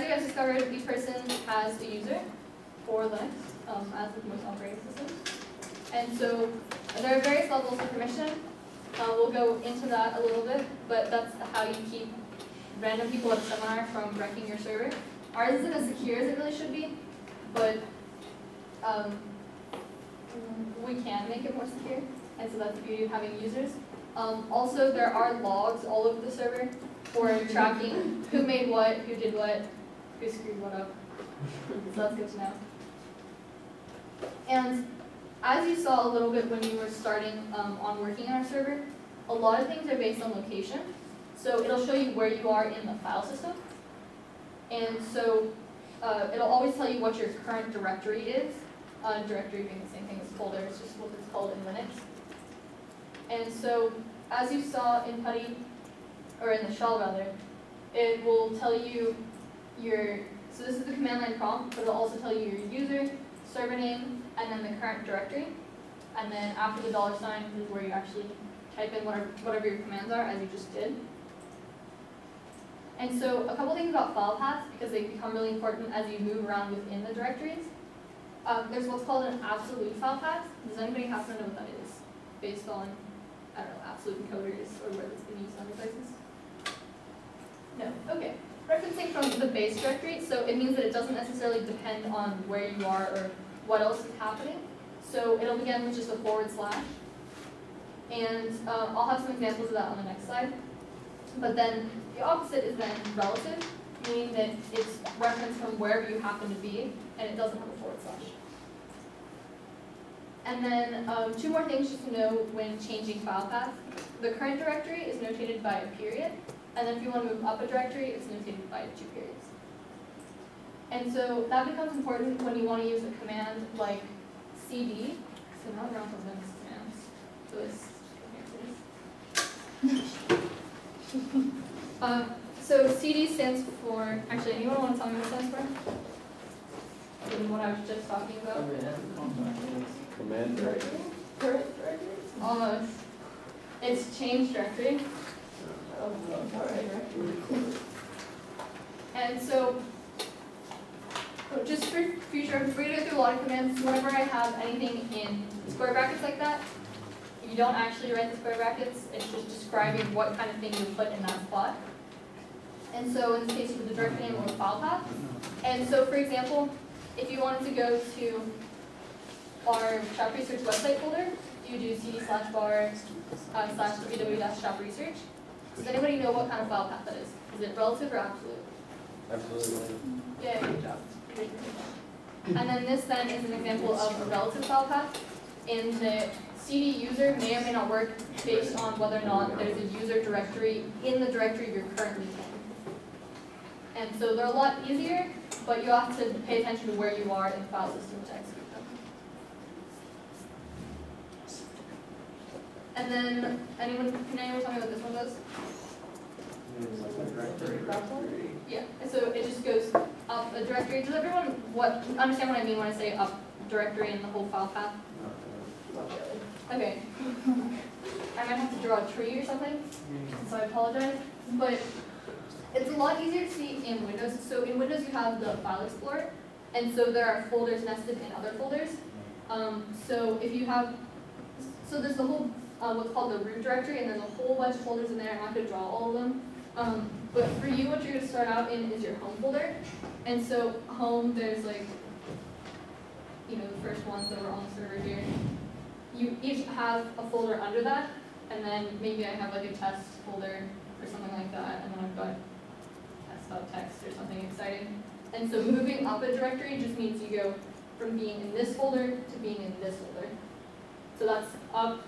you guys discovered, each person has a user for Linux, as with most operating systems. And so there are various levels of permission. We'll go into that a little bit, but that's how you keep random people at a seminar from wrecking your server. Ours isn't as secure as it really should be, but we can make it more secure, and so that's the beauty of having users. Also, there are logs all over the server for tracking who made what, who did what, who screwed what up. So that's good to know. And as you saw a little bit when you were starting on working on our server, a lot of things are based on location. So it'll show you where you are in the file system. And so it'll always tell you what your current directory is. Directory being the same thing as folder, it's just what it's called in Linux. And so as you saw in PuTTY, or in the shell rather, it will tell you your, so this is the command line prompt, but it'll also tell you your user, server name, and then the current directory. And then after the $sign is where you actually type in whatever your commands are, as you just did. And so a couple things about Filepaths, because they become really important as you move around within the directories. There's what's called an absolute file path. Does anybody happen to know what that is? Based on, I don't know, absolute encoders or where it's been used other places? No, okay. Referencing from the base directory, so it means that it doesn't necessarily depend on where you are or what else is happening. So it'll begin with just a /. And I'll have some examples of that on the next slide. But then the opposite is then relative, meaning that it's referenced from wherever you happen to be, and it doesn't have a /. And then two more things just to know when changing file path. The current directory is notated by a period, and then if you want to move up a directory, it's notated by 2 periods. And so that becomes important when you want to use a command like cd. So now we're on to Linux commands. So it's so cd stands for, actually, anyone want to tell me what it stands for? Given what I was just talking about? Command directory. Current directory? Almost. It's change directory. And so, just for future, we're going to go through a lot of commands. Whenever I have anything in square brackets like that, you don't actually write the square brackets. It's just describing what kind of thing you put in that spot. And so in this case, for the directory name or file path. And so, for example, if you wanted to go to our Chap Research website folder, you do cd/bar/www-Chap Research. Does anybody know what kind of file path that is? Is it relative or absolute? Absolutely. Yeah, good job. And then this then is an example of a relative file path. In the cd user may or may not work based on whether or not there's a user directory in the directory you're currently in. And so they're a lot easier, but you have to pay attention to where you are in the file system to execute them. And then, can anyone tell me what this one does? Yeah, so it just goes up a directory. Does everyone understand what I mean when I say up directory and the whole file path? Okay. I might have to draw a tree or something, so I apologize. But it's a lot easier to see in Windows. So in Windows you have the File Explorer, and so there are folders nested in other folders. So if you have, so there's the whole what's called the root directory, and there's a whole bunch of folders in there. I'm not going to draw all of them. But for you, what you're going to start out in is your home folder. And so home, there's like, the first ones that were on the server here. You each have a folder under that, and then maybe I have like a test folder or something like that, and then I've got test.txt or something exciting. And so moving up a directory just means you go from being in this folder to being in this folder. So that's up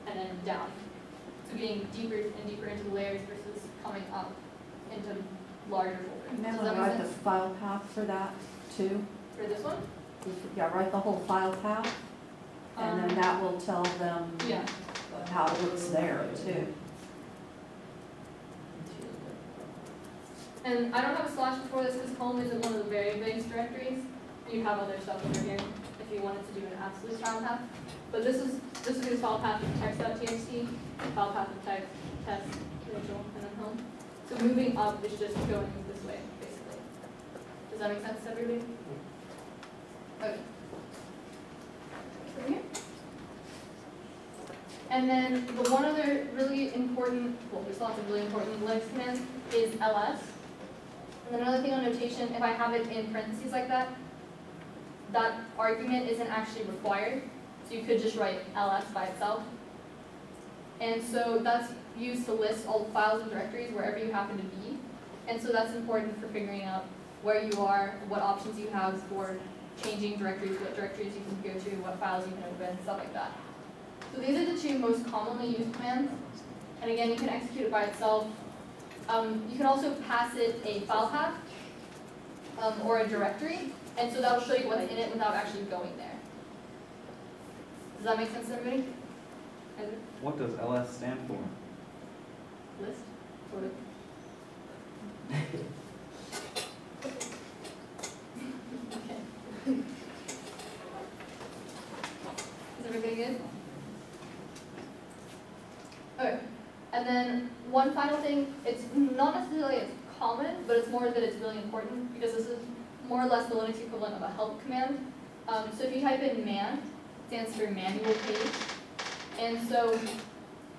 and then down. So getting deeper and deeper into the layers versus coming up into larger folders. And then we'll write the file path for that too. For this one? Yeah, write the whole file path, and then that will tell them how it looks there too. And I don't have a slash before this because home isn't one of the very base directories. You have other stuff over here if you wanted to do an absolute file path. But this is the file path of text.txt, file path of text, test, Rachel, and then home. So moving up is just going this way, basically. Does that make sense to everybody? Okay. Over here. And then the one other really important, well, there's lots of really important Linux commands, is ls. And then another thing on notation, if I have it in parentheses like that, that argument isn't actually required. So you could just write ls by itself. And so that's used to list all the files and directories wherever you happen to be. And so that's important for figuring out where you are, what options you have for changing directories, what directories you can go to, what files you can open, stuff like that. So these are the two most commonly used commands. And again, you can execute it by itself. You can also pass it a file path or a directory. And so that'll show you what's in it without actually going there. Does that make sense to everybody? What does LS stand for? List, sort of. Okay. Is everybody good? Okay. And then one final thing, it's not necessarily as common, but it's more that it's really important because this is more or less the Linux equivalent of a help command. So if you type in man, it stands for manual page. And so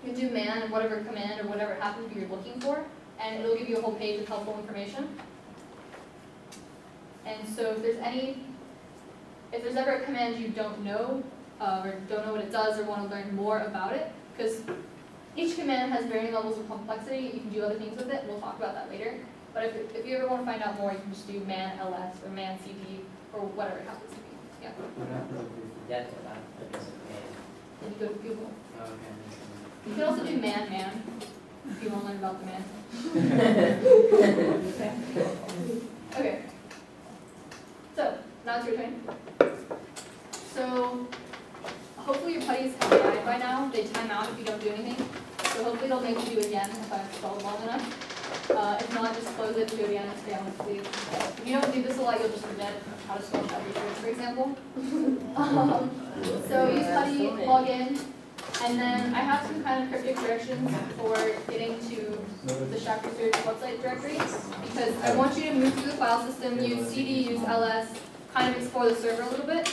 you do man and whatever command or whatever it happens to be you're looking for, and it'll give you a whole page of helpful information. And so if there's ever a command you don't know, or don't know what it does or want to learn more about it, because each command has varying levels of complexity, you can do other things with it, and we'll talk about that later. But if you ever want to find out more, you can just do man ls or man cd or whatever it happens to be. Yeah. What happens if we forget that it doesn't man? Then you go to Google. Oh, okay. You can also do man if you want to learn about the man. Okay. So now it's your turn. So hopefully your putties have died by now. They time out if you don't do anything. So hopefully they'll make you do it again if I've stalled long enough. If not, just close it, do it again, and stay on with please. If you don't do this a lot, you'll just forget how to spell Chap Research, for example. So use putty, log in, and then I have some kind of cryptic directions for getting to the Chap Research website directory, because I want you to move through the file system, use cd, use ls, kind of explore the server a little bit.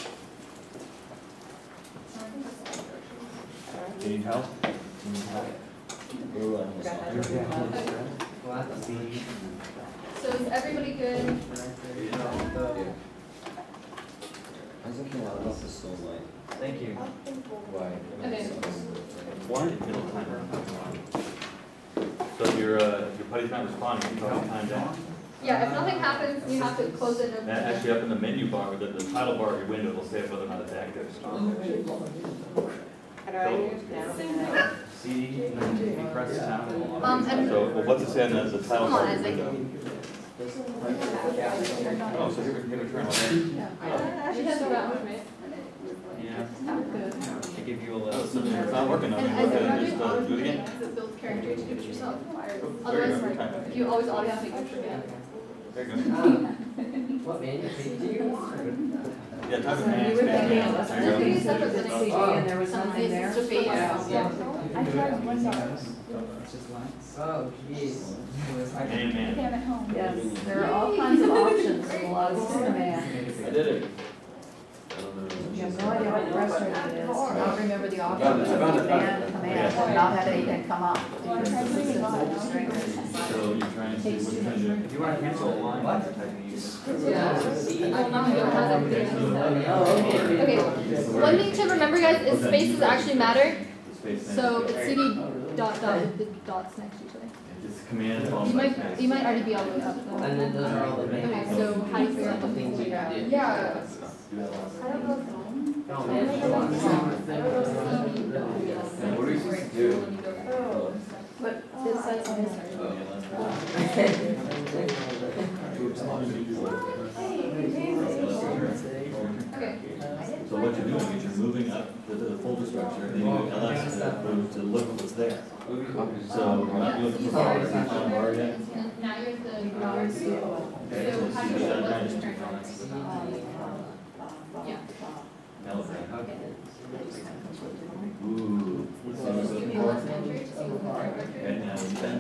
Do you need help? So is everybody good? I was thinking why this is so light. Thank you. Why? Okay. One middle timer. So if your putty's not responding, you can time down. Yeah, if nothing happens, you have to close it. And actually, up in the menu bar, the title bar of your window will say whether or not it's active. CD, and then you press down. And So, well, what's it say on the title come bar on, of your Isaac. window? Oh, so here we try one. She has a round, right? Yeah. I give you a Oh, little. so it's not working on it. And Okay, as just do it again. it builds character to do it yourself. There you Otherwise, go. you always automatically forget. There you go. What manual page do you want? Yeah, type of You man. were thinking it There was you go. Maybe it's separate than CD a and there was Some nothing there. places it's just Yeah. I tried one day. Oh, jeez. Man. Damn at home. Yes, there are all kinds of options in a lot of this command. I did it. I don't know. You have no idea what frustrating it is, to not remember the options I of found it. command, and not have anything come up. Because the system's overstrained. So you're trying to see what you're trying to do. If you want to cancel a line, what? Well, now we don't have that clear. Oh, okay. Okay, one thing to remember, guys, is spaces actually matter. The space name. So it's cd dot dot with the dots next to each other. It's command followed You by might space. already be all the way up. though. And then those are all the main. Okay, so how do you figure out the the things you can do? Yeah. I don't know. Oh, man. And what are we supposed to do? But it says on this. Okay. So what you're doing is you're moving up to the folder structure, and then you do ls to look at what's there. So we're not looking for bar, it's not on bar yet. Now you're at the guards. Okay, So how do you shut know down what's your turn components. Yeah. Okay. Ooh. So You ls enter to see what the Okay, now you then.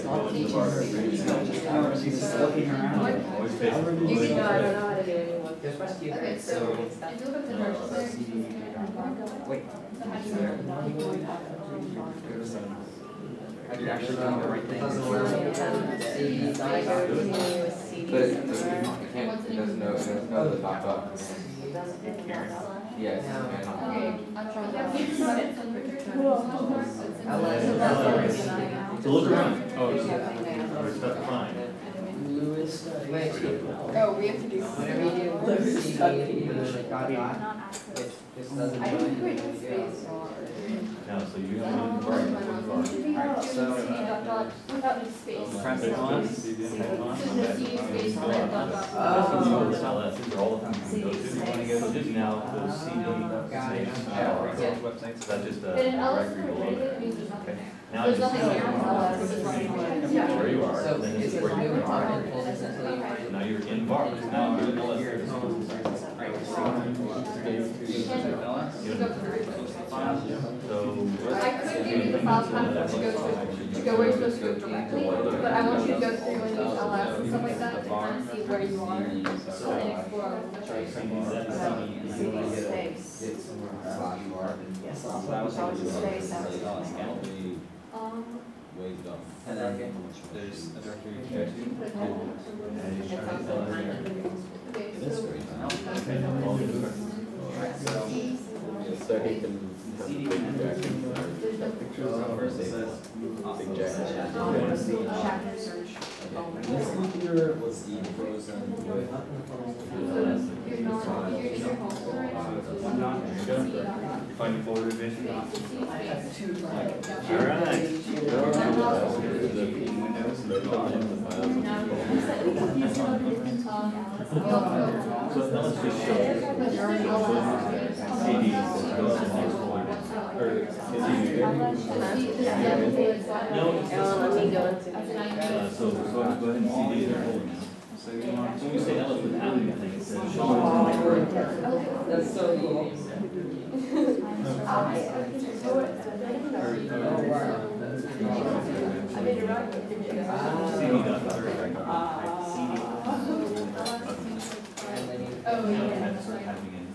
go into the bar. She's just looking around. Always face the You floor. can go, I don't know how to do anyone. There's supposed to be a Okay, grade, so so. if you look up the commercials there, Wait. Are you actually doing the right thing? Doesn't work. But it doesn't know the pop up. Yes. okay, I'm trying So look around. Oh, there's stuff to find. Oh, we have to do. Whenever you do CD and then like dot, it just doesn't know anything when you do it. Now, so you have to bar, bar. so without any space. Press it on. So the C space and then dot dot. These are all the things you can go to. So just now, those CD, that's just a And in LS, directory below it there. means there's nothing there. Now There's just nothing here in LS, it's just running. where you are, So and then it's this is a where you new are. part and pulls it until you find So it. now you're in bars. Now you're in LS. You go to the replay. So. I could give you the file path to go where you're supposed to go directly, but I want you to go through and use LS and stuff like that to kind of see where you are and explore. And then there's a directory you can go to. So he can have a big reaction for pictures of first aid. Big jacket. Chap Research. This computer was the frozen with. You're not, you're in your home, right? I'm not. You find the folder vision? All So now let's just show CDs that goes in the next folder. So go ahead and CD their folder now. So when you say Ellis without anything, it says show us. That's so cool. Oh, yeah.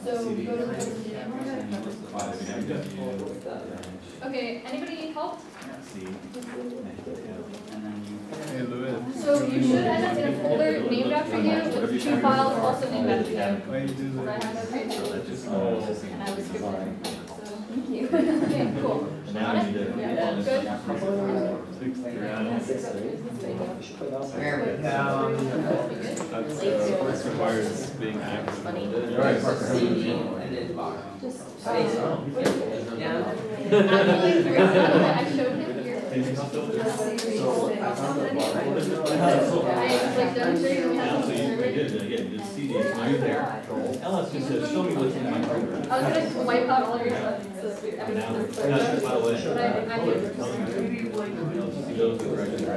So go to the. Okay, anybody need help? So you should end up in a folder named after you with 2 files also named after you. I have a great and I was scripted. So thank you. Okay, cool. Now you need to. Yeah, good. There we go. This requires being active. CD and then bottom. Space. Down. Actually, I showed him your. I like demonstrated Now, how so to you serve it. did, again, just CD, now you're there. Ellis just says, show me what's in my program. I was gonna wipe out all your settings so that And now, everything's now, clear. by the way. But I did. He goes to the regular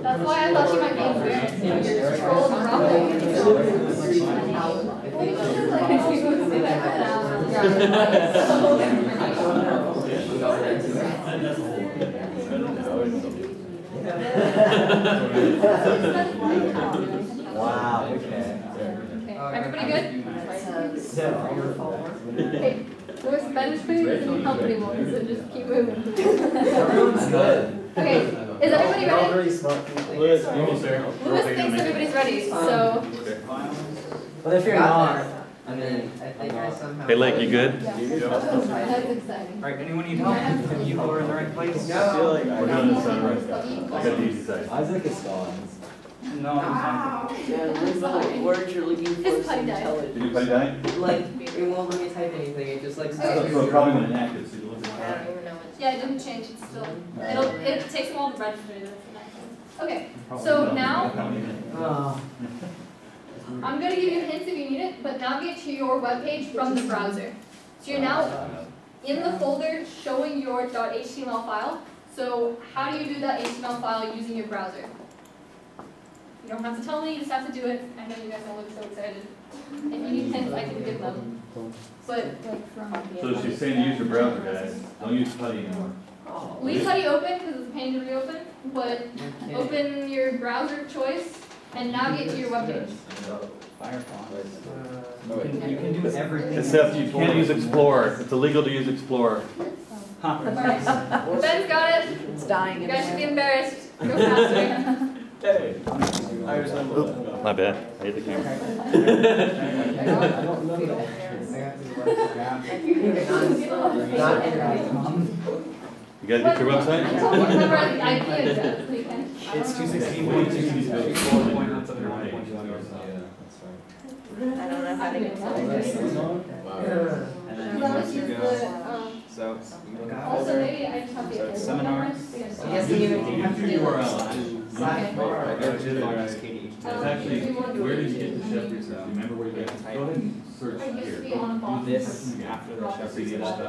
That's why I thought you might be embarrassed. Your scroll dropping. Wow, okay. Everybody good? Okay, we're Spanish food and company ones, so just keep moving. Everyone's good. Okay, is everybody You're all ready? very smart people. Lewis thinks everybody's ready, so. But if you're not, I mean, I think I somehow. Hey, Lake, you good? That's exciting. Alright, anyone need help? Have you are in the right place? I feel like We're doing this on right now. I got the easy side. Isaac is gone. No, I'm fine. Yeah, where's the word you're looking for? His putty died. Did you play die? Like, it won't let me type anything, it just like. So probably when inactive, so you look at that. Yeah, it didn't change, it's still, it takes a while to register this. Okay, so now, Oh. I'm gonna give you hints if you need it, but navigate to your webpage from the browser. So you're now in the folder showing your .html file. So how do you do that HTML file using your browser? You don't have to tell me, you just have to do it. I know you guys all look so excited. If you need hints, I can give them. But like from So she's saying to use your browser, guys. Don't use putty anymore. Leave PuTTY open because it's a pain to reopen, but open your browser of choice and navigate to your webpage. Firefox. You can do everything. Except you can't use Explorer. It's illegal to use Explorer. Ben's got it. It's dying. You guys should be embarrassed. Go faster. Hey, I resemble that. My bad. I hate the camera. I don't know that. You guys get your website? I told you to memorize the IP address. So you can. It's 216.2. I don't know how to get So, Also, maybe I just have to get seminars. Yes, you have your URL. It's actually, where did you get the Chap Research? Remember where you got it? Go ahead and search I used to be here. on a box. This after the Chap Research stuff.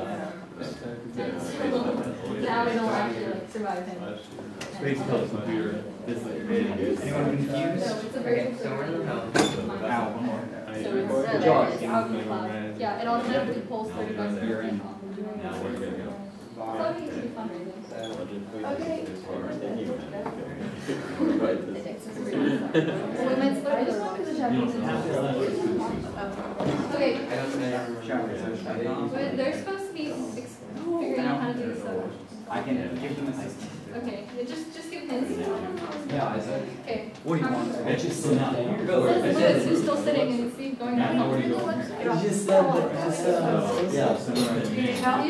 Now we don't actually like survive him. Space Telus computer. This is Anyone confused? So it's a very Okay, so we're in the middle. Ow, one more. So it's out of the cloud. Yeah, it automatically pulls 30 bucks per day off of doing Now where do we go? Probably needs to be fundraising. Okay. We might start this one because okay. I don't know Chap Research. But they're supposed to be figuring out how to do this stuff. I can give them assistance. Okay, just give hints. Yeah, is it? Okay. What do you want? It's just still not here. Lewis, who's still sitting and see going down. Where do you go? You're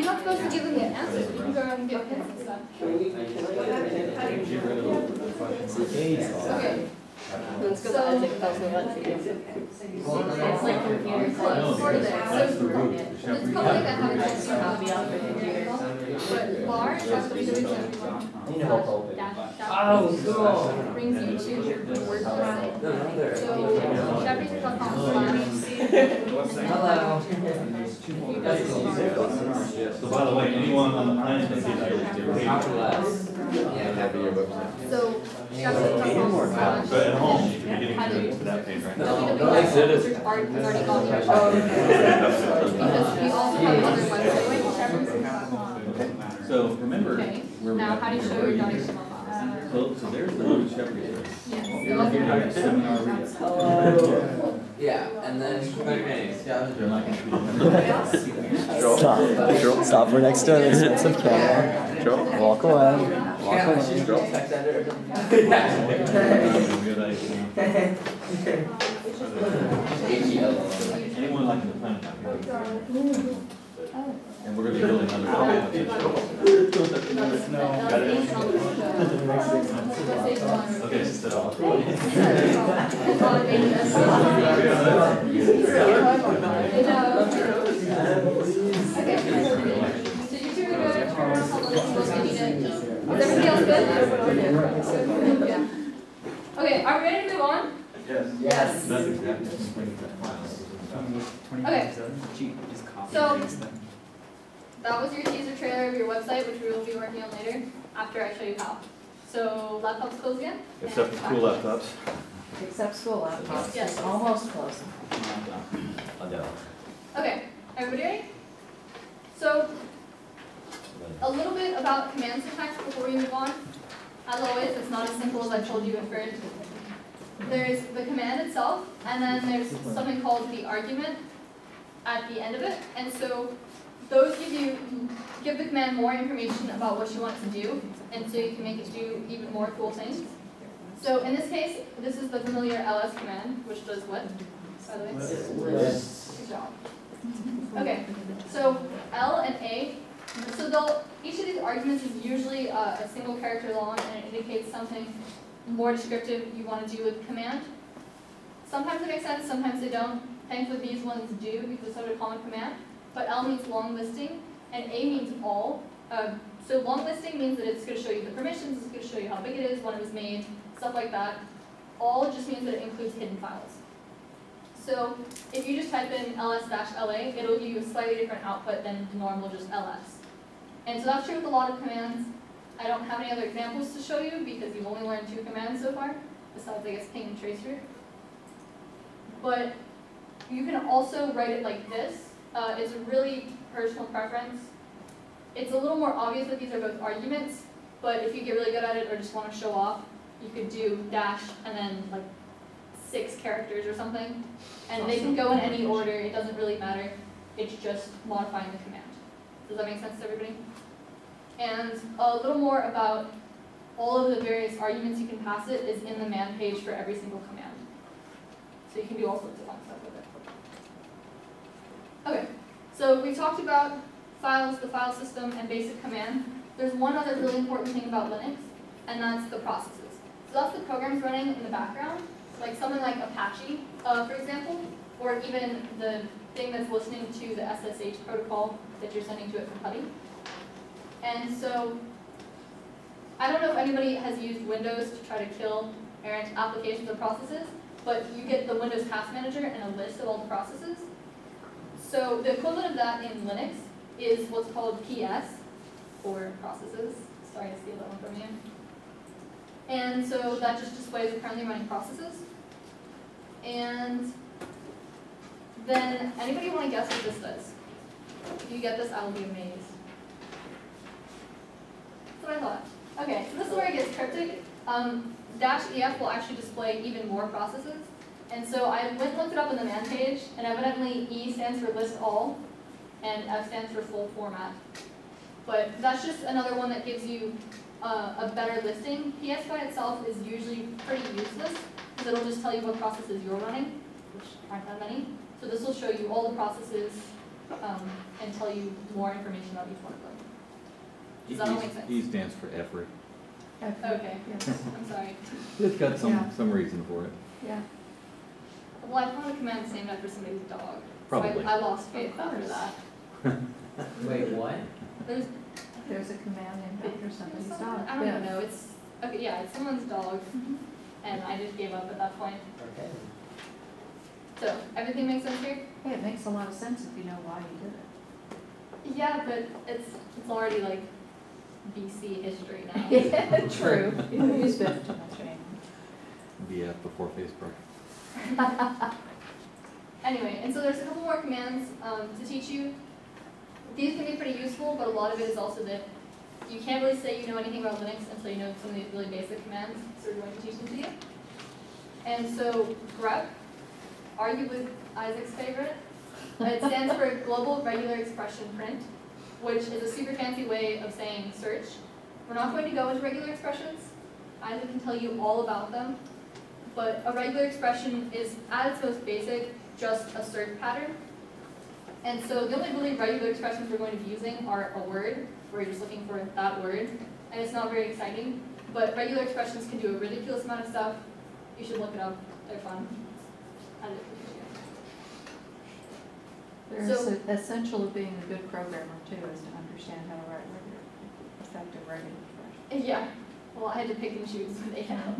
not supposed to give them the answers. You can go around and give hints and stuff. Okay. Let's go to Isaac Puzzle. Let's see. It's like computer Close, sort of there. That's the So, root. it's probably like I haven't checked you how to be on but bar, that's what you're doing. Oh, cool. Brings you to your WordPress site. So, chapresearch.com/. Hello. So by the way, anyone on the planet that sees Irish Yeah, have your website. So, But at home, you can be getting to that page right now. www.research art has already gone there. Because we also have other websites. So remember, Okay. where we Now, got how do you the show your URL. .html files? So there's the root Chap Research. Yes. Your seminar read. Yeah, and then okay, They're not gonna be Stop for next to an expensive camera. Walk away. Walk away. text editor. Good idea. Anyone like the planet? And we're gonna be building another. Okay, so. Is everybody else good? Yeah. Okay, are we ready to move on? Yes. That's exactly. Okay. So, that was your teaser trailer of your website, which we will be working on later, after I show you how. So, laptops close again? Except for cool laptops. Except school laptops. Yes. It's almost close. Okay, everybody ready? So, a little bit about command syntax before we move on. As always, it's not as simple as I told you at first. There's the command itself, and then there's something called the argument at the end of it. And so those give the command more information about what you want it to do, and so you can make it do even more cool things. So in this case, this is the familiar ls command, which does what, by the way? Good job. Okay, so L and A, so each of these arguments is usually a single character long, and it indicates something more descriptive you want to do with the command. Sometimes they make sense, sometimes they don't. Thankfully these ones do, because it's such a common command. But L means long listing, and A means all. So long listing means that it's going to show you the permissions, it's going to show you how big it is, when it was made, stuff like that. All just means that it includes hidden files. So if you just type in ls-la, it'll give you a slightly different output than the normal just ls. And so that's true with a lot of commands. I don't have any other examples to show you because you've only learned 2 commands so far, besides I guess ping and tracer. But you can also write it like this. It's a really personal preference. It's a little more obvious that these are both arguments, but if you get really good at it or just want to show off, you could do dash and then like 6 characters or something. And they can go in any order, it doesn't really matter. It's just modifying the command. Does that make sense to everybody? And a little more about all of the various arguments you can pass it is in the man page for every single command. So you can do all sorts of fun stuff with it. Okay, so we talked about files, the file system, and basic command. There's one other really important thing about Linux, and that's the processes. So that's the programs running in the background, like something like Apache, for example, or even the thing that's listening to the SSH protocol that you're sending to it from PuTTY. And so, I don't know if anybody has used Windows to try to kill errant applications or processes, but you get the Windows Task Manager and a list of all the processes. So the equivalent of that in Linux is what's called PS, for processes. Sorry to steal that one from you. And so that just displays the currently running processes. And then, anybody want to guess what this does? If you get this, I will be amazed. That's what I thought. Okay, so this is where it gets cryptic. -EF will actually display even more processes. And so I went and looked it up in the man page, and evidently E stands for list all, and F stands for full format. But that's just another one that gives you a better listing. PS by itself is usually pretty useless, because it'll just tell you what processes you're running, which aren't that many. So this will show you all the processes and tell you more information about each one of them. Does that all make sense? E stands for effort. Okay, Yes. I'm sorry. It's got Yeah. some reason for it. Yeah. Well, I found a command named after somebody's dog. Probably. So I lost faith after that. Wait, what? There's a command named after somebody's dog. I don't even know. It's okay. Yeah, it's someone's dog, and I just gave up at that point. Okay. So everything makes sense here. Hey, it makes a lot of sense if you know why you did it. Yeah, but it's already like BC history now. Yeah, true. You spent too much time. BF before Facebook. Anyway, and so there's a couple more commands to teach you. These can be pretty useful, but a lot of it is also that you can't really say you know anything about Linux until you know some of these really basic commands, so we're going to teach them to you. And so grep, arguably Isaac's favorite, it stands for Global Regular Expression Print, which is a super fancy way of saying search. We're not going to go into regular expressions. Isaac can tell you all about them, but a regular expression is, at its most basic, just a search pattern. And so the only really regular expressions we're going to be using are a word, where you're just looking for that word, and it's not very exciting. But regular expressions can do a ridiculous amount of stuff. You should look it up. They're fun. There's the essential of being a good programmer too is to understand how to write effective regular expressions. Yeah. Well, I had to pick and choose what they had.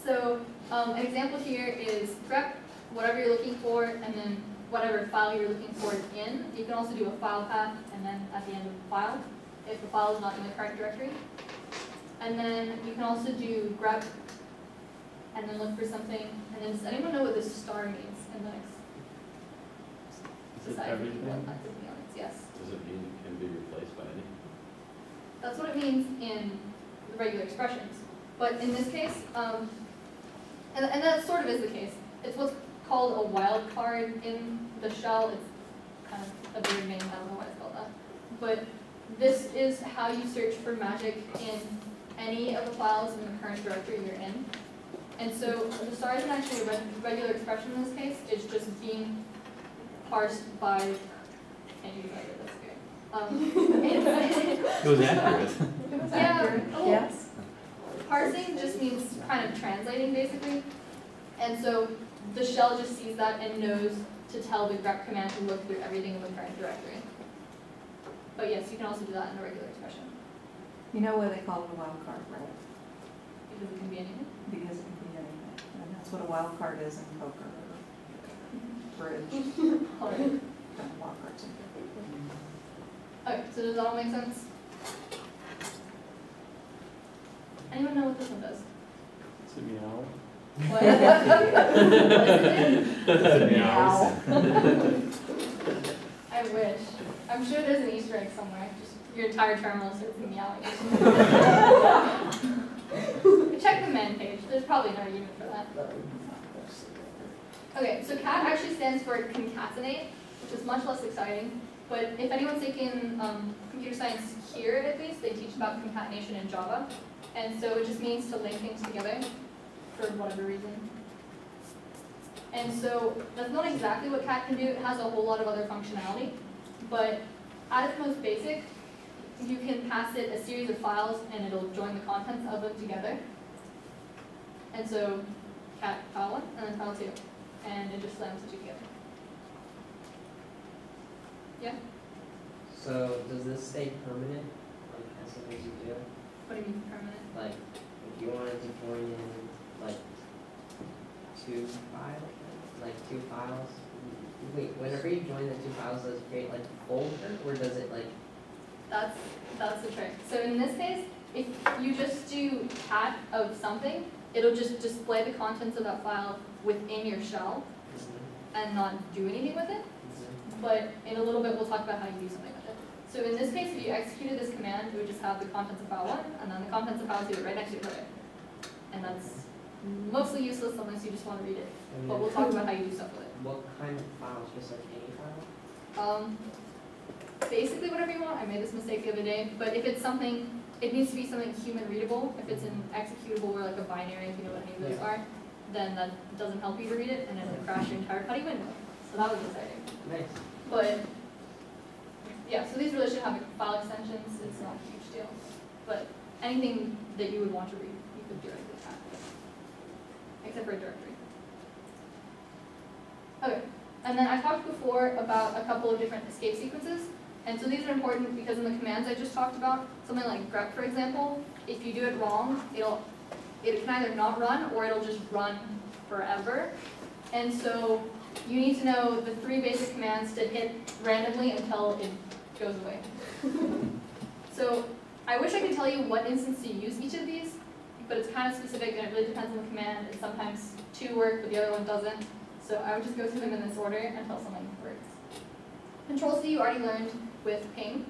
So an example here is grep, whatever you're looking for, and then whatever file you're looking for is in. You can also do a file path, and then at the end of the file, if the file is not in the current directory. And then you can also do grep, and then look for something. And then does anyone know what this star means in Linux? Is it everything? Yes. Does it mean it can be replaced by anything? That's what it means in the regular expressions. But in this case, and that sort of is the case. It's what's called a wildcard in the shell. It's kind of a weird name, I don't know why it's called that. But this is how you search for magic in any of the files in the current directory you're in. And so the star isn't actually a regular expression in this case, it's just being parsed by, can't use It was accurate. Yeah. Yes. Parsing just means kind of translating, basically. And so the shell just sees that and knows to tell the grep command to look through everything in the current directory. But yes, you can also do that in a regular expression. You know why they call it a wild card, right? Because it can be anything. Because it can be anything. And that's what a wild card is in poker or bridge. All right. Kind of wild cards in poker. Okay, so does that all make sense? Anyone know what this one does? Is it meow? What? What does it do? Meows. I I wish. I'm sure there's an Easter egg somewhere. Just your entire terminal starts meowing. Check the men page. There's probably an argument for that. Okay, so CAT actually stands for concatenate, which is much less exciting. But if anyone's taking computer science here, at least, they teach about concatenation in Java. And so it just means to link things together for whatever reason. And so that's not exactly what CAT can do. It has a whole lot of other functionality. But at its most basic, you can pass it a series of files and it'll join the contents of them together. And so CAT file 1 and then file 2. And it just slams the two together. Yeah? So does this stay permanent, like as long as you do? What do you mean permanent? Like, if you wanted to join in, like, two files? Wait, whenever you join the two files, does it create, like, a folder, or does it, like... That's the trick. So in this case, if you just do cat of something, it'll just display the contents of that file within your shell and not do anything with it. But in a little bit, we'll talk about how you do something with it. So in this case, if you executed this command, it would just have the contents of file 1, and then the contents of file 2 right next to each other. And that's mostly useless unless you just want to read it. But we'll talk about how you do stuff with it. What kind of files? Just like any file? Basically whatever you want. I made this mistake the other day. But if it's something, it needs to be something human readable. If it's an executable or like a binary, if you know what any of those are, then that doesn't help you to read it, and it'll crash your entire PuTTY window. So that was exciting. Nice. But yeah, so these really should have file extensions. It's not a huge deal. But anything that you would want to read, you could directly cat. Except for a directory. Okay, and then I talked before about a couple of different escape sequences. And so these are important because in the commands I just talked about, something like grep, for example, if you do it wrong, it can either not run or it'll just run forever. And so you need to know the 3 basic commands to hit randomly until it goes away. So I wish I could tell you what instance to use each of these, but it's kind of specific and it really depends on the command. And sometimes 2 work, but the other one doesn't. So I would just go through them in this order until something works. Control C you already learned with ping.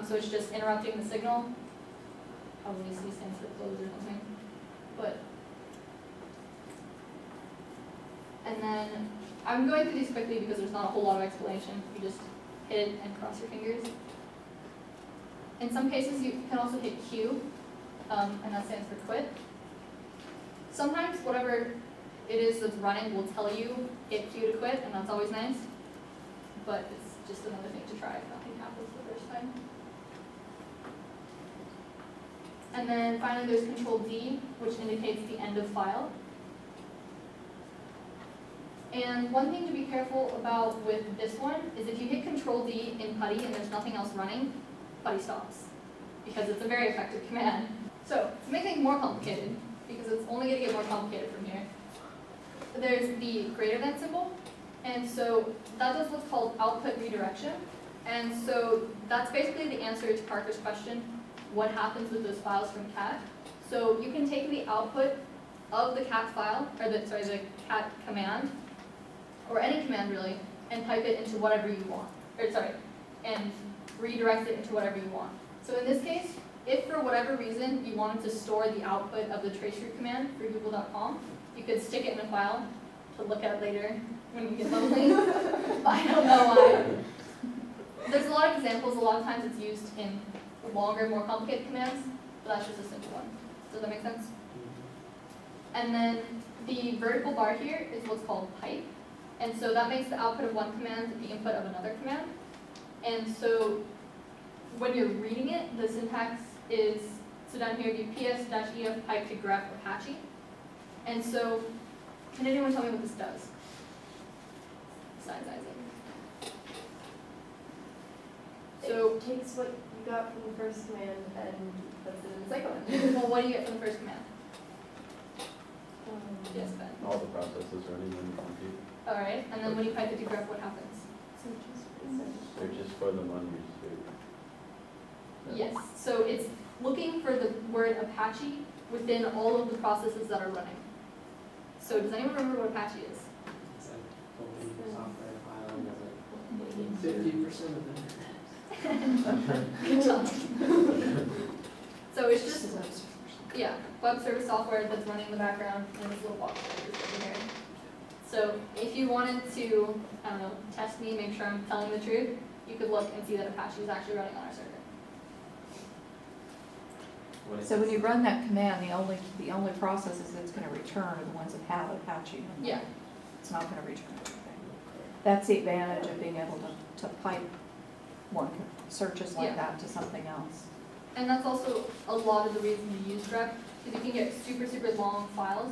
So it's just interrupting the signal. Probably C stands for close or something. But and then I'm going through these quickly because there's not a whole lot of explanation. You just hit it and cross your fingers. In some cases, you can also hit Q, and that stands for quit. Sometimes whatever it is that's running will tell you hit Q to quit, and that's always nice. But it's just another thing to try if nothing happens the first time. And then finally, there's Control D, which indicates the end of file. And one thing to be careful about with this one is if you hit Control D in PuTTY and there's nothing else running, PuTTY stops, because it's a very effective command. So to make things more complicated, because it's only going to get more complicated from here, there's the greater than symbol, and so that does what's called output redirection. And so that's basically the answer to Parker's question, what happens with those files from cat. So you can take the output of the cat file, or the cat command, or any command really, and type it into whatever you want, and redirect it into whatever you want. So in this case, if for whatever reason you wanted to store the output of the traceroute command for google.com, you could stick it in a file to look at later when you get lonely. I don't know why. There's a lot of examples. A lot of times it's used in longer, more complicated commands, but that's just a simple one. Does that make sense? And then the vertical bar here is what's called pipe. And so that makes the output of one command the input of another command. And so when you're reading it, the syntax is, so down here, you ps-ef pipe to grep Apache. And so, can anyone tell me what this does? Besides Isaac. So, it takes what you got from the first command and puts it in the second one. Well, what do you get from the first command? Yes, Ben. All the processes running on the computer. Alright, and then when you pipe it to grep, what happens? Searches for them on your server. Yes, so it's looking for the word Apache within all of the processes that are running. So does anyone remember what Apache is? It's a open software file and does it. 50% of Good job. So it's just, yeah, web service software that's running in the background in this little box over here. So if you wanted to, I don't know, test me, make sure I'm telling the truth, you could look and see that Apache is actually running on our server. So when you run that command, the only processes it's going to return are the ones that have Apache. Yeah. It's not going to return anything. That's the advantage of being able to pipe one searches like that to something else. And that's also a lot of the reason to use grep, because you can get super, super long files.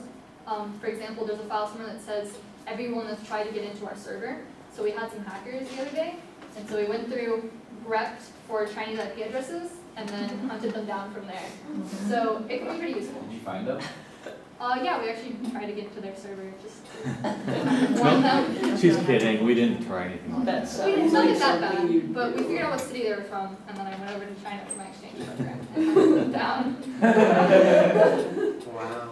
For example, there's a file somewhere that says everyone that's tried to get into our server. So we had some hackers the other day, and so we went through grepped for Chinese IP addresses and then hunted them down from there. So it can be pretty useful. Did you find them? Yeah, we actually tried to get to their server just to warn them. She's kidding, we didn't try anything like that. We didn't look at that bad, but we figured out what city they were from, and then I went over to China for my exchange program and hunted them down. Wow.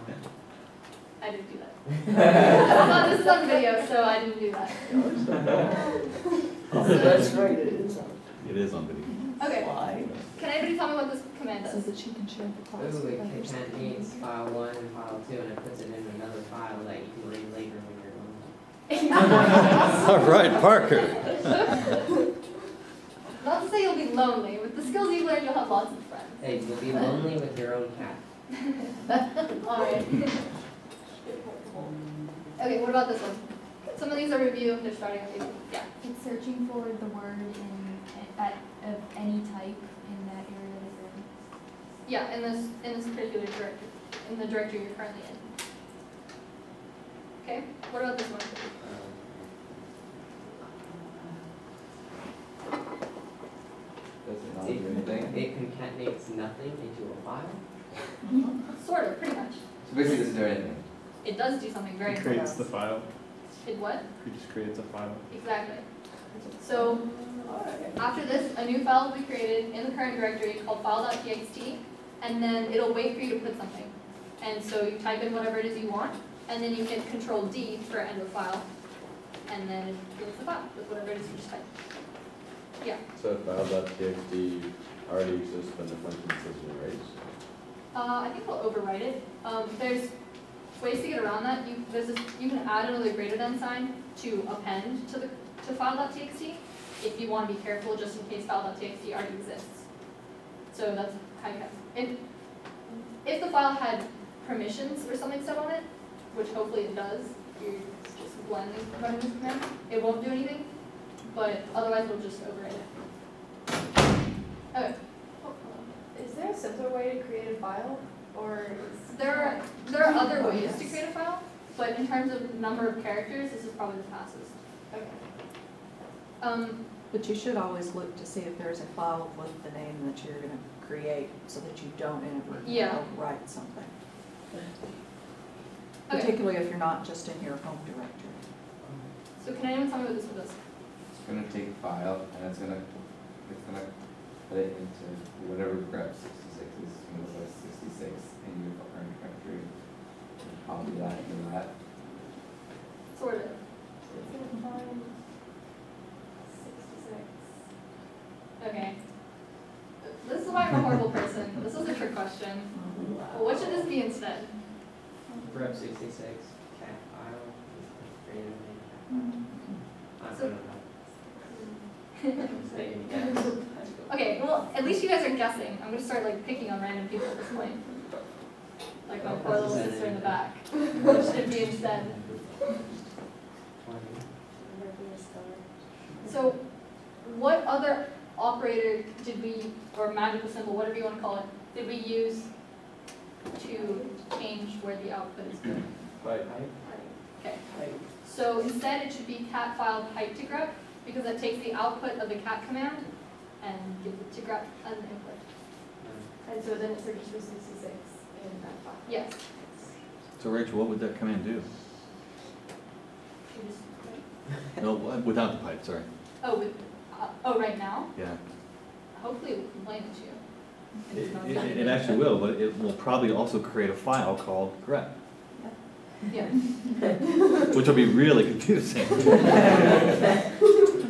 I didn't do that. This is on video, so I didn't do that. That's right, it is on. It is on video. Okay. Can anybody tell me what this command So does? that she can share the files. Ooh, with it others. contains file 1 and file 2, and it puts it in another file that you can read later when you're alone. All right, Parker. Not to say you'll be lonely. With the skills you've learned, you'll have lots of friends. Hey, you'll be lonely with your own cat. Alright. Okay, what about this one? Some of these are review, they're starting with you. Yeah. It's searching for the word of any type in that area that it's in. Yeah, in this particular directory, in the directory you're currently in. Okay, what about this one? Does it not do anything? It concatenates nothing into a file? Sort of, pretty much. So basically it doesn't do anything. It does do something very It creates important. the file. It what? It just creates a file. Exactly. So after this, a new file will be created in the current directory called file.txt, and then it'll wait for you to put something. And so you type in whatever it is you want, and then you can Control D for end of file, and then it creates the file with whatever it is you just typed. Yeah. So file.txt already exists when the function says erase? I think we'll overwrite it. There's ways to get around that. You can add another greater than sign to append to file.txt if you want to be careful, just in case file.txt already exists. So that's how you have. If the file had permissions or something set on it, which hopefully it does, you're just blindly running this command, it won't do anything. But otherwise, we'll just overwrite it. Okay. Is there a simpler way to create a file, or is There are other ways to create a file, but in terms of number of characters, this is probably the fastest. okay? But you should always look to see if there's a file with the name that you're going to create so that you don't inadvertently write something. Okay. Particularly if you're not just in your home directory. So can anyone tell me what this one does? It's gonna take a file and it's gonna put it into whatever grep 66 is, it's gonna put 66 in your current directory. Copy that into that. Sort of. It's gonna find 66. Okay. This is why I'm a horrible person. This was a trick question. Well, what should this be instead? Grep 66, cat file, created a I So- don't know. Okay, well, at least you guys are guessing. I'm gonna start like picking on random people at this point. Like my poor little sister in the back. What should it be instead? So, what other operator did we, or magical symbol, whatever you want to call it, did we use to change where the output is going? Right. Okay. So instead, it should be cat file pipe to grep, because that takes the output of the cat command and gives it to grep as an input. And so then it searches for 66 in that file. Yes. So Rachel, what would that command do? You just- No, without the pipe, sorry. Oh, right now? Yeah. Hopefully it will complain at you. It's not done. It actually will, but it will probably also create a file called grep, Yeah. which will be really confusing.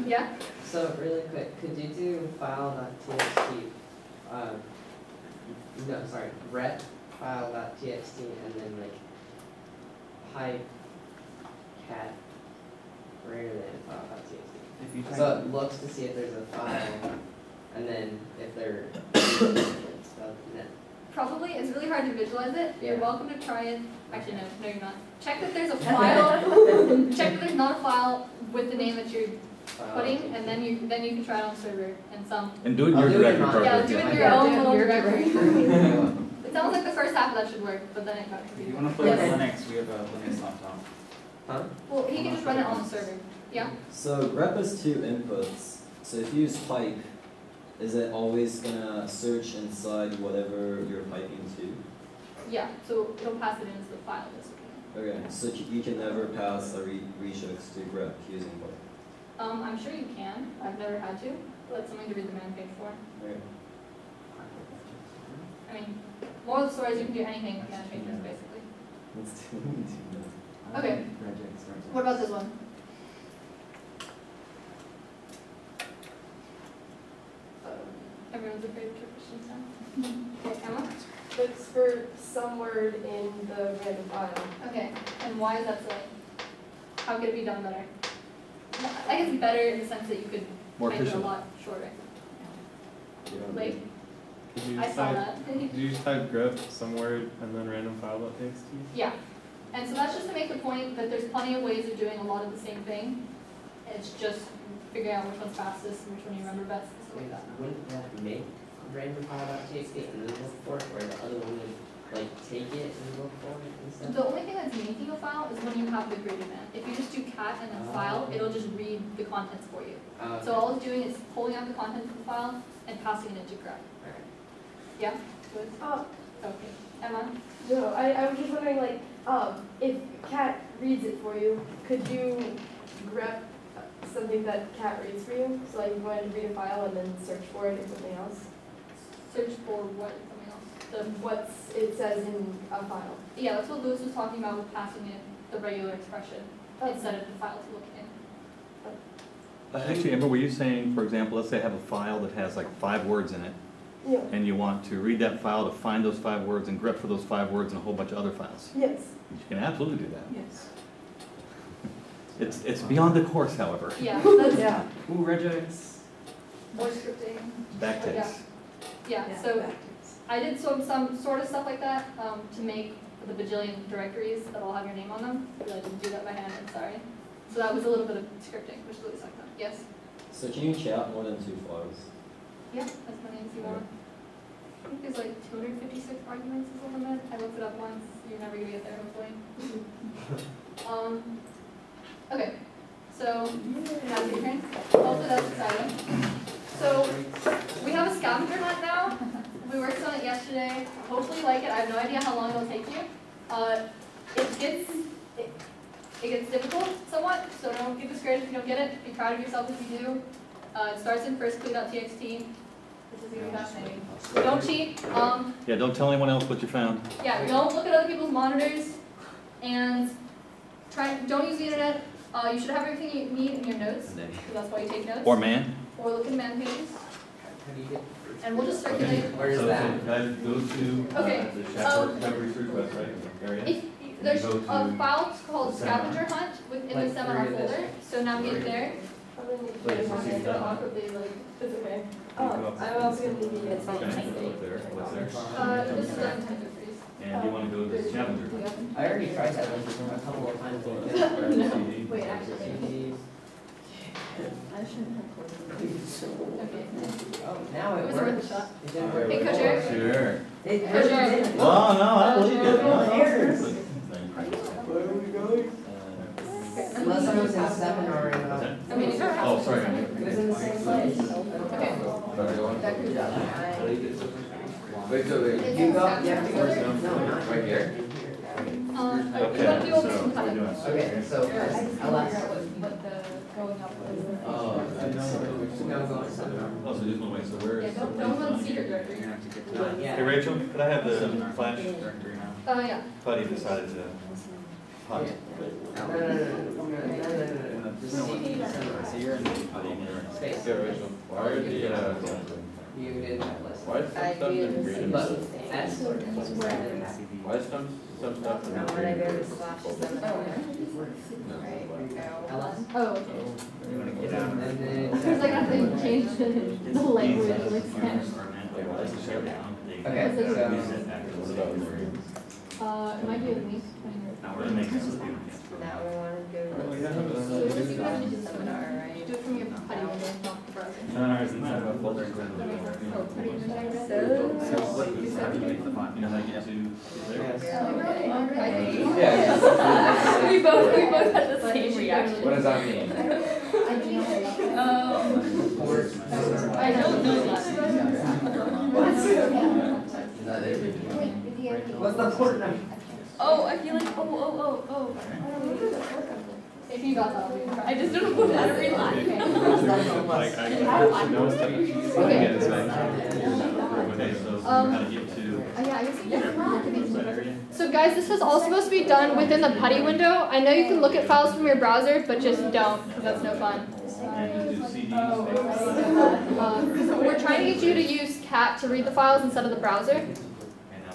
Yeah? So really quick, could you do file.txt, no, sorry, rep file.txt and then like pipe cat greater than file.txt. If you So it looks to see if there's a file and then if they're stuff in it. Probably, it's really hard to visualize it. You're Yeah. welcome to try it. Actually, no, you're not. Check that there's a file. Check that there's not a file with the name that you're putting, and then you can try it on the server and some. And do it in I'll your do it in directory mine. Yeah, properly. do it in your Yeah, own do it in little your directory. directory. It sounds like the first half of that should work, but then it got If you confusing. wanna play with Yes. Linux, we have a Linux laptop. Huh? Well, he can just run it on the server. Yeah. So grep has two inputs. So if you use pipe, is it always gonna search inside whatever you're piping to? Yeah. So it'll pass it in as the file basically. Okay, so you can never pass a reshux to grep using pipe. I'm sure you can. I've never had to, but that's something to read the man page for. Okay. I mean, moral of the story is you can do anything with man pages basically. Let's do Okay. What about this one? Everyone's afraid of Christian stuff. Okay, Emma? It's for some word in the random file. Okay, and why is that so? How could it be done better? I guess better in the sense that you could More type it a efficient. lot shorter. Like, Did you I just saw type, that. did you just type grep some word and then random file.txt? Yeah, and so that's just to make the point that there's plenty of ways of doing a lot of the same thing. It's just figuring out which one's fastest and which one you remember best and stuff like that. Wouldn't that make random file.txt and then look for it, or the other one would like take it and look for it instead? The only thing that's making a file is when you have the graded man. If you just do cat and then file, it'll just read the contents for you. Okay. So all it's doing is pulling out the contents of the file and passing it into grep. Alright. Yeah? Good? Oh, Okay. Emma? no, I was just wondering, like, if cat reads it for you, could you grep something that cat reads for you? So like you wanted to read a file and then search for it or something else? Search for what? Something else? What's it says in a file? Yeah, that's what Lewis was talking about with passing it the regular expression instead of the file to look in. Actually, Amber, were you saying, for example, let's say I have a file that has like 5 words in it, Yeah. and you want to read that file to find those 5 words and grep for those 5 words in a whole bunch of other files? Yes. You can absolutely do that. Yes. It's beyond the course, however. Yeah, that's Yeah. Ooh, regex. more scripting. Backticks. Yeah, so I did some sort of stuff like that to make the bajillion directories that all have your name on them. I really didn't do that by hand, I'm sorry. So that was a little bit of scripting, which really sucked up. Yes? So can you chat more than 2 files? Yeah, as many as you want. I think there's like 256 arguments is the limit. I looked it up once. You're never gonna get there, hopefully. Okay, so now your turn. Hopefully that's exciting. So we have a scavenger hunt now. We worked on it yesterday. Hopefully you like it. I have no idea how long it'll take you. It gets difficult somewhat, so don't get discouraged if you don't get it. Be proud of yourself if you do. It starts in firstclue.txt. This is gonna be fascinating. Don't cheat. Yeah, don't tell anyone else what you found. Yeah, don't look at other people's monitors, and don't use the internet. You should have everything you need in your notes, because that's why you take notes. Or man. Or look at man pages. How do you get? And we'll just circulate. Where is So that? guys, go to Okay, the Chap Research website area. If there's go a to file called the seminar. scavenger hunt within Like the seminar through this folder. So navigate there. Wait, so see that? Awkwardly, like, It's okay. You go up. I'm also gonna need it. Okay, go up there, what's there? this is untitled freeze. And you want to go to the scavenger. I already tried that one a couple of times. Wait, actually. Okay. Oh, now It it was worth a works. shot. It didn't work. Hey, Kutcher. Sure. It Kutcher. Oh, no, I believe you. No errors. Uh, Unless I was in 7 or in, I mean, Oh, sorry. it was in the same place. Okay. Wait, so wait, It's You in go, scavenger you have to go, folder. no, not right here? You Okay, want to do all this so from what are we doing? Okay, so LS. What the going up was. Oh, No, go on 7. Oh, so just one way, so where Yeah, is? don't go in the secret directory. Yeah. Hey, Rachel, could I have the flash? Yeah. Buddy decided to hunt. No. just CD So you're in space. Okay, Rachel, why are the, You didn't list. why is some stuff in green? But S. Why is some stuff in When I go to slash green? 7, right, LS. Oh, okay. You wanna get out. And then. It's like I have to change the language, like Spanish. Okay, so. What about in green? It might be with me. now we want to go So if you guys to just seminar, right? do it from your putty window, not the browser. Seminars inside of a folder. Oh, putty window. So what, how do you make the font? You know how you get to Yeah. We both had the same reaction. What does that mean? I don't know that. What's the port number? Oh, I feel like, oh. If you got that, I just don't know how to read that. Like, I know stuff. Okay. Okay, so how to get to. Yeah, I guess you can. So guys, this was all supposed to be done within the putty window. I know you can look at files from your browser, but just don't, because that's no fun. We're trying to get you to use cat to read the files instead of the browser.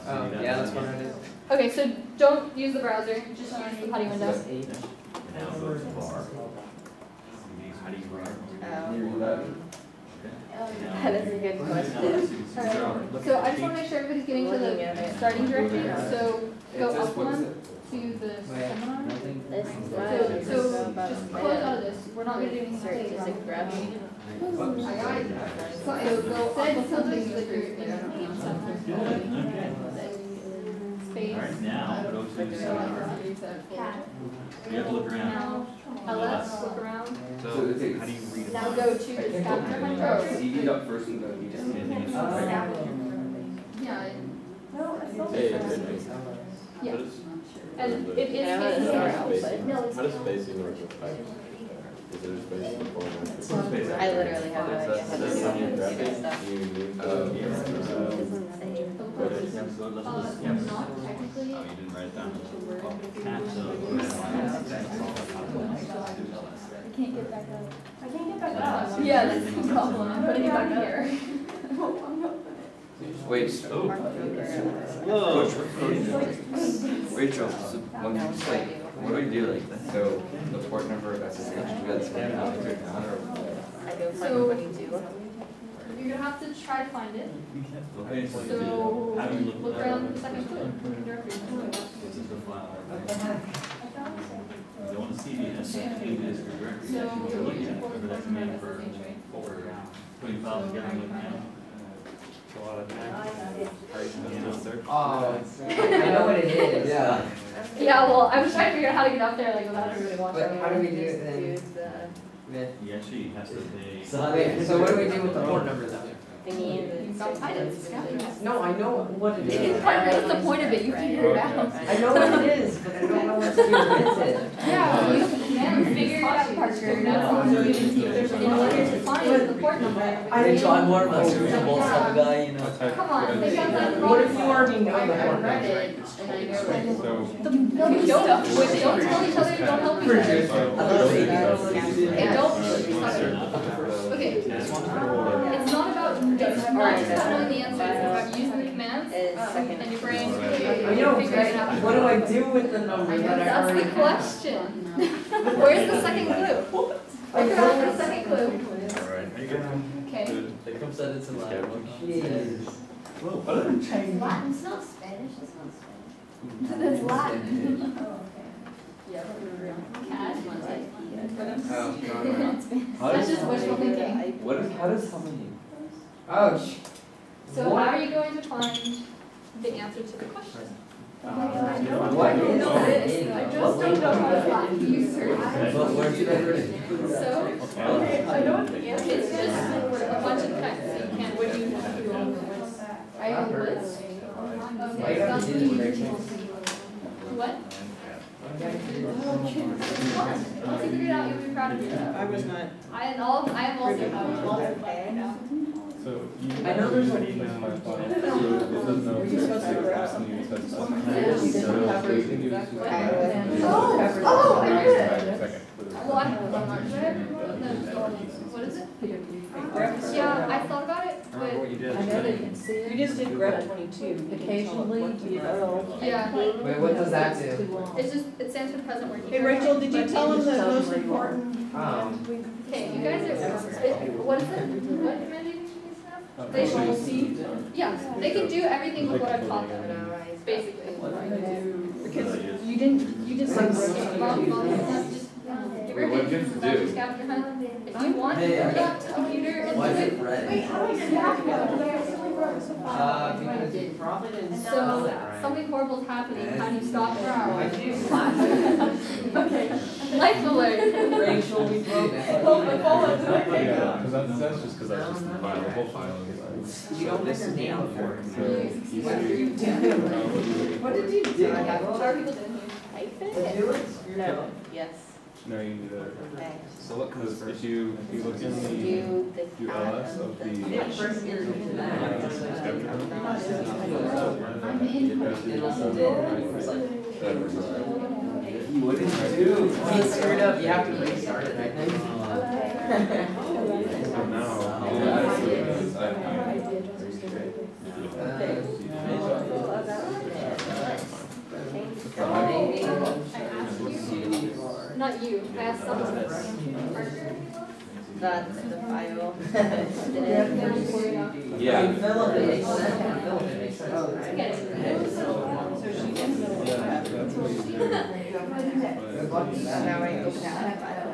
Oh, yeah, that's what it is. Okay, so don't use the browser, just use the putty window. That is a good question. So I just want to make sure everybody's getting to the starting directory. So go up one to the seminar. This is So just close out of this. We're not going to do anything. search is a grab. So go up something with space. Alright, now go to seminar. You have to look around. Now, LS, look around. So it's How do you read it? Now go to the scavenger hunt. CD up first and then you just. Yeah. Hey, it's Yeah. And it is spacing. How does spacing work with pipe? Is there a space in the format? I literally have no idea how to do On your any of this graphic, stuff. you need Not technically. Oh, you didn't write it down. I can't get back up. I can't get back up. Yeah, that's the problem. I'm putting it back here. Wait, Whoa. Rachel, so when you just like, what do we do like that? So the port number of SSH, we got to spell it out or I go So- find 22. You're gonna have to try to find it. Okay, so So how do you look look around the second clue. Directory. This is the file. You don't want to see the changes for directory. So You're looking at for whatever that's made for putting files together and looking at them. A lot of time. Oh, I know what it is. Yeah. Yeah, well, I was trying to figure out how to get up there like without everybody watching. But how do we do it then? Use the With. You actually have to pay. Wait, so what do we do with the port number though? thingy that You've got items. No, I know what it is. Parker, what's the point of it? You figure it out. I know what it is, but I don't know what to do with it. Yeah, you can figure it out, Parker. That's all I'm giving to you. There's in order to find the port number. Rachel, I'm more of a searchable type of guy, you know. Come on, they got that. What if you already know the port read number? it, and I know that. So. No, you don't tell each other, don't help each other. Hey, don't. Okay. It's not about knowing the answer, it's about using the commands and your brain I know, figuring it out. what do I do with the number that I That's already the have? question. Where's the second clue? Figure out the second clue. Alright, are you good? Okay. They come set it to Latin. Jeez. Whoa, what are they? Latin, it's not Spanish, it's not Spanish. That's Latin. Oh, okay. Yeah, I don't remember. Cat, Oh, no. That's just wishful thinking. What is, how does somebody? Oh, So how are you going to find the answer to the question? what is No, it is. I just don't know how to Latin. You search. But where'd you ever read? So, I know what the answer is. It's just a bunch of text that you can't, what do you do? I have a list. Okay, that's what you What? Once you figure it out, you'll be proud of yourself. I was not. I am also So you. I know there's an a- email in my file. So it doesn't know. Were you supposed to if grab it's something you supposed to Oh, I heard it. Second clue. Well, I just did grep 22. Occasionally, you know. Yeah. Wait, what does that do? It's just, it stands for present working. Hey, Rachel, did you But tell them the just most where you are. important? Okay, you guys are, what is it? What command do you have? They should, yeah, they can do everything with what I've taught them, basically. Because you didn't, you just like. Just give her a hint, just scout your hand. If you want, bring up the computer and do it. red? how do I scout it? Because you probably didn't spell So, that right. something horrible is happening, how do you stop Why'd it? you do flash? Okay, life alert. Rachel, we broke it. Yeah, because that's just because that's just the file, the whole file is. You don't miss a nail for it. What did you do? How are people doing here? Type it? No, yes. No, you can do that. Okay. So look, because if you look in the, Do the do cat LS of the. It also did, it's like, what did you do? You screwed up, you have to restart it, I think. So now. Not you, I asked someone. That's the file. Yeah. Philip, it makes sense. Philip, it makes sense. Now I open that file.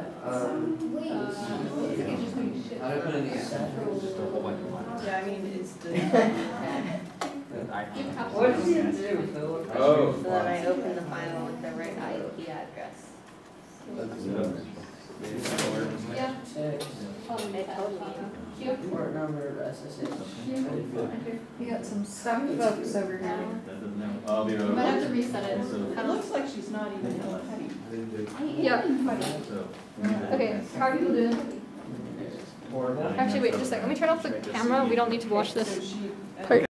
Yeah, I mean, it's the. What did you do, Philip? Oh. So then I open the file with the right IP address. Yeah. It told me. Port number, SSH. You got some stuck folks over here. I'll be You might have to reset it. It looks like she's not even heavy. Yeah, So. okay, how are people doing? Actually, wait, just a second, let me turn off the camera, we don't need to watch this.